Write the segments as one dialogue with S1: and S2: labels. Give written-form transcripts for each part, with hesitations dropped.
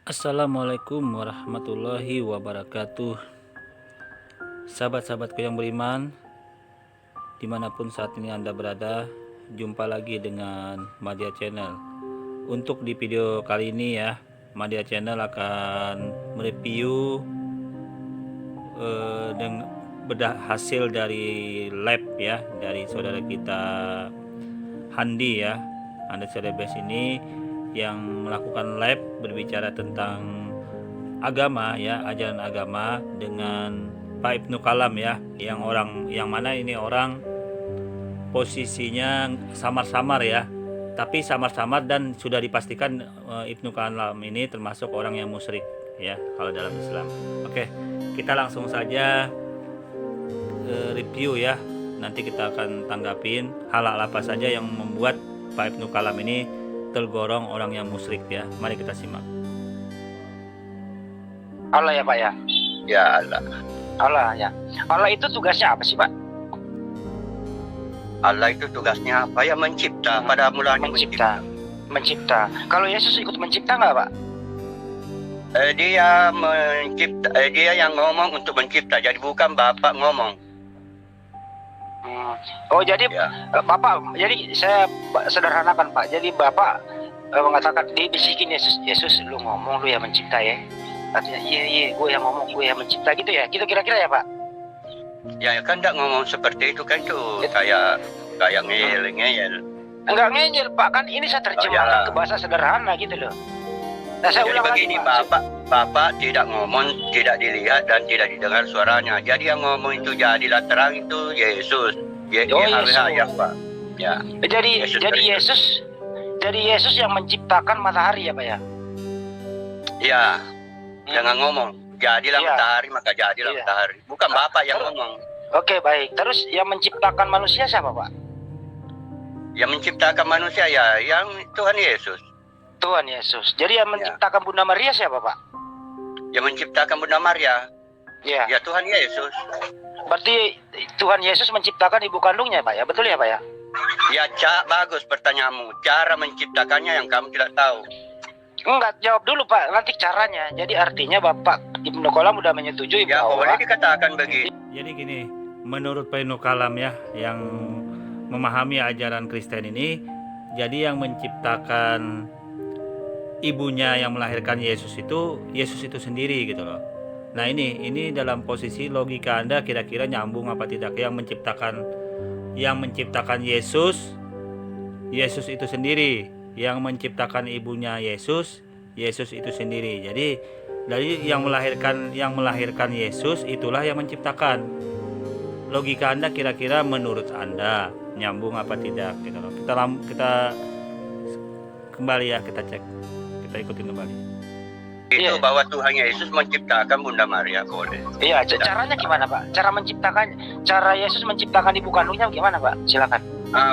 S1: Assalamualaikum warahmatullahi wabarakatuh. Sahabat-sahabatku yang beriman, dimanapun saat ini Anda berada, jumpa lagi dengan Madya Channel. Untuk di video kali ini ya, Madya Channel akan mereview dengan bedah hasil dari lab ya, dari saudara kita Handi ya. Anda Celebes ini yang melakukan lab berbicara tentang agama ya, ajaran agama dengan Pak Ibnu Kalam ya, yang mana ini orang posisinya samar-samar ya, tapi samar-samar dan sudah dipastikan Ibnu Kalam ini termasuk orang yang musyrik ya kalau dalam Islam. Oke, kita langsung saja review ya. Nanti kita akan tanggapin hal-hal apa saja yang membuat Pak Ibnu Kalam ini tergolong orang yang musyrik ya. Mari kita simak.
S2: Allah ya Pak ya?
S3: Ya Allah.
S2: Allah ya. Allah itu tugasnya apa sih Pak?
S3: Allah itu tugasnya apa ya? Mencipta. Pada mulanya
S2: Mencipta. Kalau Yesus ikut mencipta nggak Pak?
S3: Dia mencipta. Dia yang ngomong untuk mencipta. Jadi bukan Bapak ngomong.
S2: Oh jadi
S3: Ya.
S2: Bapak, jadi saya sederhanakan Pak. Jadi Bapak mengatakan dibisikin Yesus lu ngomong, lu yang mencipta ya. Artinya iya gue yang ngomong, gue yang mencipta gitu ya. Gitu kira-kira ya Pak?
S3: Ya kan tidak ngomong seperti itu kan tuh. Kayak ngeyel.
S2: Enggak ngeyel Pak, kan ini saya terjemahkan ke bahasa sederhana gitu loh. Nah saya
S3: Jadi
S2: ulang
S3: begini
S2: lagi Pak.
S3: Bapak tidak ngomong, tidak dilihat dan tidak didengar suaranya. Jadi yang ngomong itu jadilah terang itu Yesus.
S2: Yesus.
S3: Ya Pak. Ya.
S2: Jadi Yesus yang menciptakan matahari ya Pak ya?
S3: Ya. Jangan ngomong. Jadilah
S2: Ya.
S3: matahari maka jadilah
S2: Iya.
S3: matahari. Bukan Bapak yang ngomong.
S2: Oke baik. Terus yang menciptakan manusia siapa Pak?
S3: Yang menciptakan manusia ya yang Tuhan Yesus.
S2: Tuhan Yesus. Jadi yang menciptakan Bunda Maria siapa Pak?
S3: Yang menciptakan Bunda Maria
S2: Ya.
S3: ya Tuhan Yesus.
S2: Berarti Tuhan Yesus menciptakan ibu kandungnya Pak ya? Betul ya Pak ya?
S3: Ya bagus pertanyaanmu. Cara menciptakannya yang kamu tidak tahu.
S2: Enggak, jawab dulu Pak. Nanti caranya. Jadi artinya Bapak Ibnu Kalam udah menyetujui
S3: Ya
S2: bahwa
S3: boleh dikatakan begini.
S1: Jadi gini, menurut Pak Ibnu Kalam ya, yang memahami ajaran Kristen ini, jadi yang menciptakan ibunya yang melahirkan Yesus itu sendiri gitu loh. Nah ini dalam posisi logika Anda kira-kira nyambung apa tidak? Yang menciptakan Yesus itu sendiri, yang menciptakan ibunya Yesus itu sendiri. Jadi dari yang melahirkan Yesus itulah yang menciptakan. Logika Anda kira-kira menurut Anda nyambung apa tidak gitu loh. Kita kembali ya, kita cek. Kita ikutin kembali.
S3: Itu bahwa Tuhan Yesus menciptakan Bunda Maria boleh.
S2: iya, caranya gimana Pak? Cara Yesus menciptakan ibu kandungnya gimana Pak? Silakan.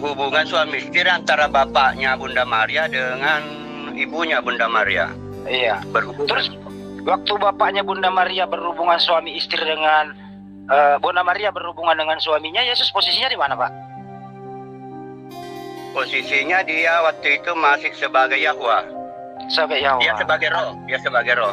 S3: Hubungan suami istri antara bapaknya Bunda Maria dengan ibunya Bunda Maria.
S2: Iya.
S3: Berhubungan.
S2: Terus waktu bapaknya Bunda Maria berhubungan suami istri dengan Bunda Maria berhubungan dengan suaminya, Yesus posisinya di mana Pak?
S3: Posisinya dia waktu itu masih sebagai Yahwa.
S2: Sebagai Yahwa.
S3: Dia sebagai roh.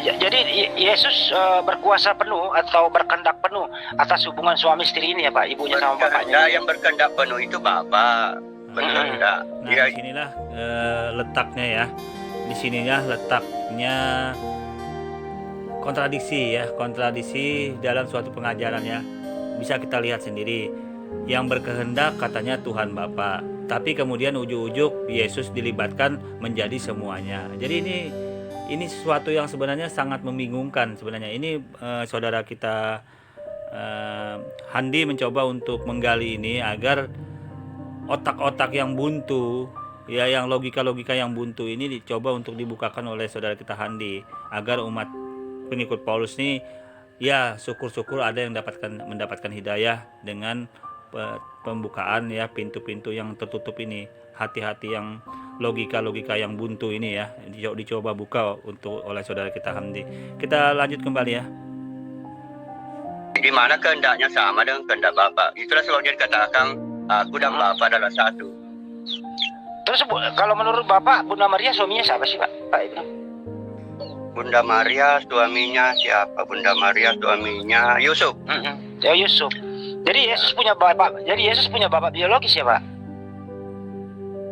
S2: Jadi Yesus berkuasa penuh atau berkehendak penuh atas hubungan suami istri ini ya Pak, ibunya sama bapaknya.
S3: Yang berkehendak penuh itu Bapak. Berkehendak.
S1: Nah, disinilah letaknya ya. Disinilah letaknya kontradiksi dalam suatu pengajaran ya. Bisa kita lihat sendiri. Yang berkehendak katanya Tuhan Bapa, tapi kemudian ujuk-ujuk Yesus dilibatkan menjadi semuanya. Jadi ini sesuatu yang sebenarnya sangat membingungkan sebenarnya. Ini saudara kita Handi mencoba untuk menggali ini agar otak-otak yang buntu ya, yang logika-logika yang buntu ini dicoba untuk dibukakan oleh saudara kita Handi agar umat pengikut Paulus ini ya syukur-syukur ada yang mendapatkan hidayah dengan pembukaan ya pintu-pintu yang tertutup ini, hati-hati yang logika-logika yang buntu ini ya dicoba buka untuk oleh saudara kita Hamdi. Kita lanjut kembali ya.
S3: Di mana kehendaknya sama dengan kehendak Bapak. Itulah sebabnya dikatakan aku dan Bapak adalah satu.
S2: Terus kalau menurut Bapak Bunda Maria suaminya siapa sih Pak? Pak Ibnu?
S3: Bunda Maria suaminya siapa? Bunda Maria suaminya Yusuf.
S2: Ya Yusuf. Jadi Yesus punya bapak biologis ya Pak?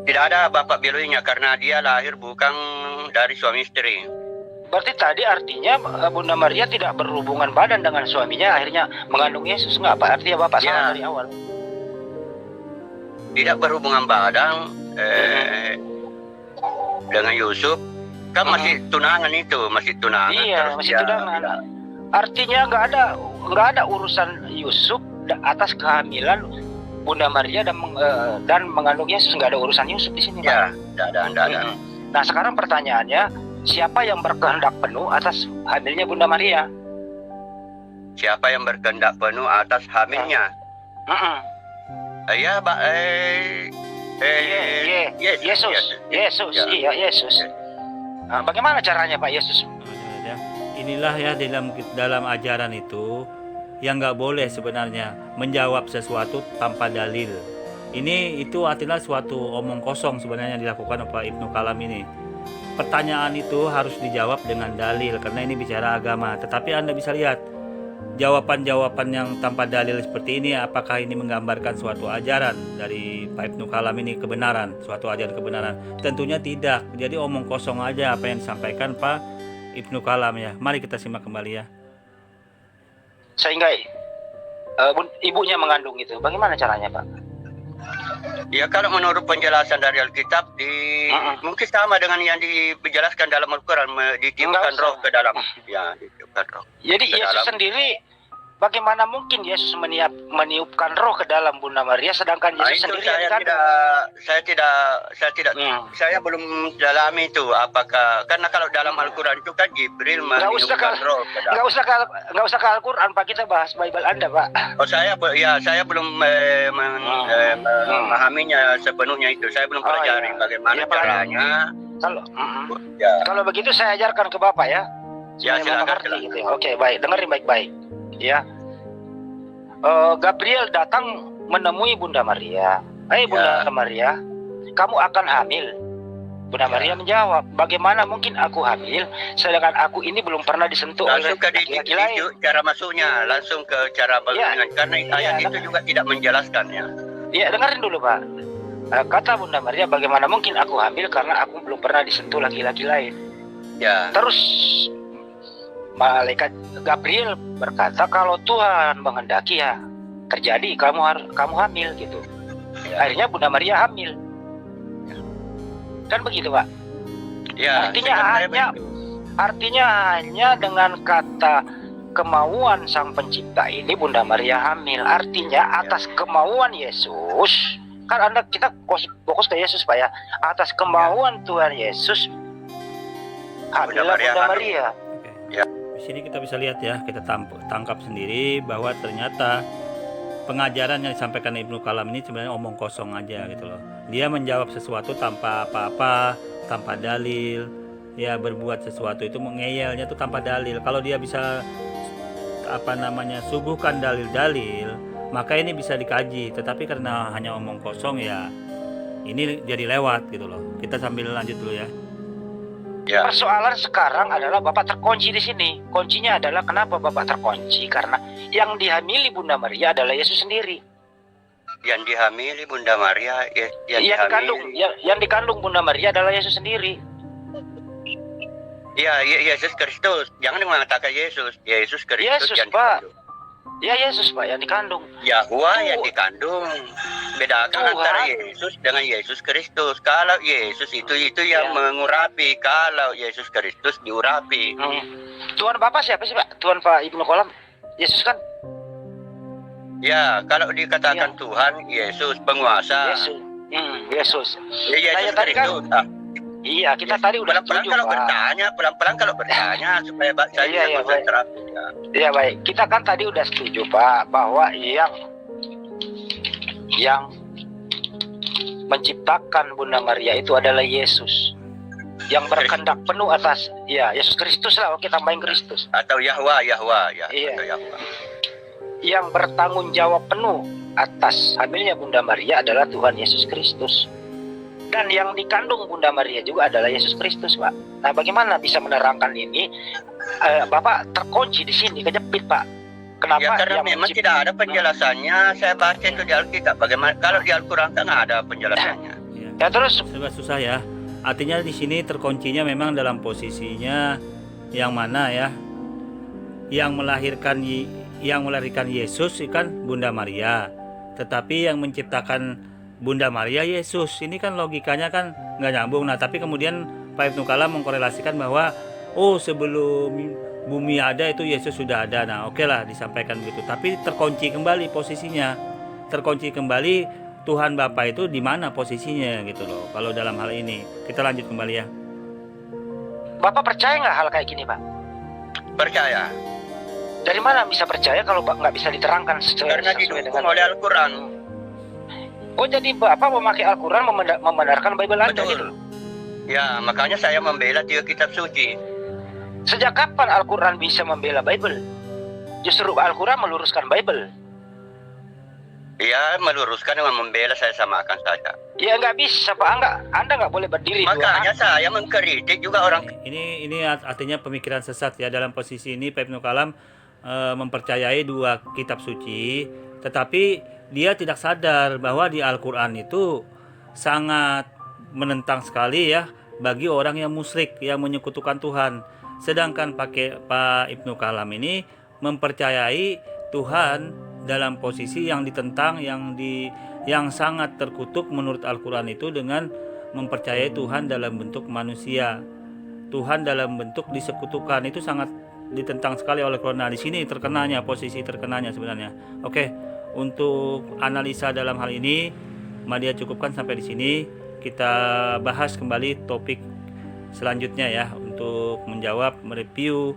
S3: Tidak ada bapak biologinya karena dia lahir bukan dari suami istri.
S2: Berarti tadi artinya Bunda Maria tidak berhubungan badan dengan suaminya, akhirnya mengandung Yesus, nggak Pak? Artinya Bapak salah dari awal.
S3: Tidak berhubungan badan dengan Yusuf. Kan masih tunangan itu, masih tunangan.
S2: Iya, masih tunangan. Artinya nggak ada urusan Yusuf atas kehamilan Bunda Maria dan mengandung Yesus, nggak ada urusan Yusuf di sini, Pak.
S3: Ya, tidak ada.
S2: Nah, sekarang pertanyaannya, siapa yang berkehendak penuh atas hamilnya Bunda Maria?
S3: Siapa yang berkehendak penuh atas hamilnya? Ya,
S2: Yesus. Iya, Yesus. Nah, bagaimana caranya Pak Yesus?
S1: Inilah ya dalam ajaran itu yang nggak boleh sebenarnya menjawab sesuatu tanpa dalil. Itu artinya suatu omong kosong sebenarnya yang dilakukan oleh Ibnu Kalam ini. Pertanyaan itu harus dijawab dengan dalil karena ini bicara agama. Tetapi Anda bisa lihat jawaban-jawaban yang tanpa dalil seperti ini, apakah ini menggambarkan suatu ajaran dari Pak Ibnu Kalam ini kebenaran, suatu ajaran kebenaran? Tentunya tidak. Jadi omong kosong aja apa yang disampaikan Pak Ibnu Kalam ya. Mari kita simak kembali ya.
S2: Sehingga ibunya mengandung itu, bagaimana caranya Pak?
S3: Ya kalau menurut penjelasan dari Alkitab mungkin sama dengan yang dijelaskan dalam Al-Quran, ditiupkan roh ke dalam. Ya, ditiupkan roh.
S2: Jadi Yesus sendiri, bagaimana mungkin Yesus meniupkan roh ke dalam Bunda Maria sedangkan Yesus sendiri
S3: saya belum dalami itu apakah, karena kalau dalam Al-Quran itu kan Jibril meniupkan roh ke dalam.
S2: Nggak usah ke Al-Quran Pak, kita bahas Bible Anda Pak.
S3: Oh saya belum memahaminya sepenuhnya itu. Saya belum pelajari bagaimana caranya.
S2: Kalau begitu saya ajarkan ke Bapak ya.
S3: Ya silakan.
S2: Gitu ya. Oke, baik, dengerin baik-baik. Ya. Gabriel datang menemui Bunda Maria. Bunda Maria, kamu akan hamil. Bunda Maria menjawab, bagaimana mungkin aku hamil sedangkan aku ini belum pernah disentuh oleh laki-laki lain.
S3: Cara masuknya langsung ke cara masuknya karena ayat itu juga tidak menjelaskannya.
S2: Ya, dengerin dulu Pak. Kata Bunda Maria, bagaimana mungkin aku hamil karena aku belum pernah disentuh laki-laki lain.
S3: Ya.
S2: Terus malaikat Gabriel berkata, kalau Tuhan menghendaki ya terjadi, kamu hamil gitu. Akhirnya Bunda Maria hamil. Kan begitu Pak?
S3: Ya.
S2: Artinya hanya dengan kata kemauan Sang Pencipta ini Bunda Maria hamil. Artinya atas kemauan Yesus, kan kita fokus ke Yesus Pak ya. Atas kemauan Tuhan Yesus hamillah Bunda Maria.
S3: Ya.
S1: Di sini kita bisa lihat ya, kita tangkap sendiri bahwa ternyata pengajaran yang disampaikan Ibnu Kalam ini sebenarnya omong kosong aja gitu loh. Dia menjawab sesuatu tanpa apa-apa, tanpa dalil. Ya, berbuat sesuatu itu mengeyelnya itu tanpa dalil. Kalau dia bisa suguhkan dalil-dalil, maka ini bisa dikaji. Tetapi karena hanya omong kosong ya, ini jadi lewat gitu loh. Kita sambil lanjut dulu ya.
S3: Ya.
S2: Persoalan sekarang adalah Bapak terkunci di sini. Kuncinya adalah kenapa Bapak terkunci? Karena yang dihamili Bunda Maria adalah Yesus sendiri.
S3: Yang dihamili Bunda Maria,
S2: yang dikandung Bunda Maria adalah Yesus sendiri.
S3: Ya, Yesus Kristus. Jangan mengatakan Yesus. Yesus Kristus
S2: Yesus,
S3: yang
S2: Pak.
S3: dikandung.
S2: Ya Yesus Pak yang dikandung.
S3: Yahwa yang dikandung. Bedakan antara Yesus dengan Yesus Kristus. Kalau Yesus itu yang mengurapi, kalau Yesus Kristus diurapi.
S2: Tuhan Bapak siapa sih Pak? Tuhan Pak Ibnu Kalam. Yesus kan?
S3: Ya, kalau dikatakan Tuhan, Yesus penguasa.
S2: Yesus.
S3: Ya, Yesus Kristus.
S2: Iya, kita tadi udah
S3: pelan-pelan kalau bertanya supaya saya konsentrasi.
S2: Iya baik, kita kan tadi udah setuju Pak bahwa yang menciptakan Bunda Maria itu adalah Yesus, yang berkehendak penuh atas Yesus Kristus lah, oke tambahin Kristus
S3: atau Yahwa ya.
S2: Iya.
S3: Atau Yahwa.
S2: Yang bertanggung jawab penuh atas hamilnya Bunda Maria adalah Tuhan Yesus Kristus. Dan yang dikandung Bunda Maria juga adalah Yesus Kristus, Pak. Nah, bagaimana bisa menerangkan ini? Bapak terkunci di sini, kejepit, Pak. Kenapa?
S3: Ya karena
S2: yang
S3: memang tidak ada penjelasannya. Saya baca itu di Alkitab. Bagaimana kalau di Al-Quran kan nggak ada penjelasannya.
S2: Ya terus
S1: Serba susah ya. Artinya di sini terkuncinya memang dalam posisinya yang mana ya? Yang melahirkan Yesus kan Bunda Maria. Tetapi yang menciptakan Bunda Maria Yesus. Ini kan logikanya kan nggak nyambung. Nah, tapi kemudian Pak Ibnu Kalam mengkorelasikan bahwa sebelum bumi ada itu Yesus sudah ada. Nah, oke lah disampaikan begitu. Tapi terkunci kembali posisinya. Terkunci kembali Tuhan Bapa itu di mana posisinya gitu loh. Kalau dalam hal ini, kita lanjut kembali ya.
S2: Bapak percaya nggak hal kayak gini, Pak?
S3: Percaya.
S2: Dari mana bisa percaya kalau nggak bisa diterangkan
S3: Karena
S2: sesuai
S3: didukung oleh Al-Quran.
S2: Oh, jadi Bapak memakai Al-Quran membenarkan Bible Anda
S3: Betul.
S2: gitu?
S3: Ya, makanya saya membela 3 kitab suci.
S2: Sejak kapan Al-Quran bisa membela Bible? Justru Al-Quran meluruskan Bible.
S3: Ya, meluruskan dengan membela saya samakan saja.
S2: Ya nggak bisa, Pak. Anda nggak boleh berdiri
S3: Makanya saya mengkritik juga orang.
S1: Ini artinya pemikiran sesat ya. Dalam posisi ini Pak Ibnu Kalam mempercayai 2 kitab suci, tetapi dia tidak sadar bahwa di Al-Quran itu sangat menentang sekali ya bagi orang yang musyrik, yang menyekutukan Tuhan. Sedangkan Pak Ibnu Kalam ini mempercayai Tuhan dalam posisi yang ditentang, yang sangat terkutuk menurut Al-Quran itu dengan mempercayai Tuhan dalam bentuk manusia. Tuhan dalam bentuk disekutukan itu sangat ditentang sekali oleh Al-Quran. Nah, di sini posisi terkenanya sebenarnya. Oke, untuk analisa dalam hal ini Madia cukupkan sampai di sini. Kita bahas kembali topik selanjutnya ya, untuk menjawab, mereview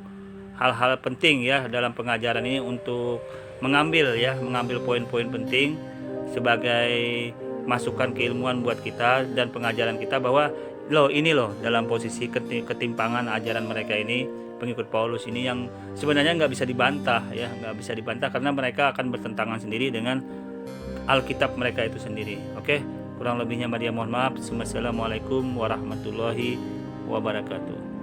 S1: hal-hal penting ya dalam pengajaran ini, untuk mengambil poin-poin penting sebagai masukan keilmuan buat kita dan pengajaran kita, bahwa ini dalam posisi ketimpangan ajaran mereka ini, pengikut Paulus ini, yang sebenarnya nggak bisa dibantah karena mereka akan bertentangan sendiri dengan Alkitab mereka itu sendiri. Oke, kurang lebihnya Madia mohon maaf. Wassalamualaikum warahmatullahi wabarakatuh.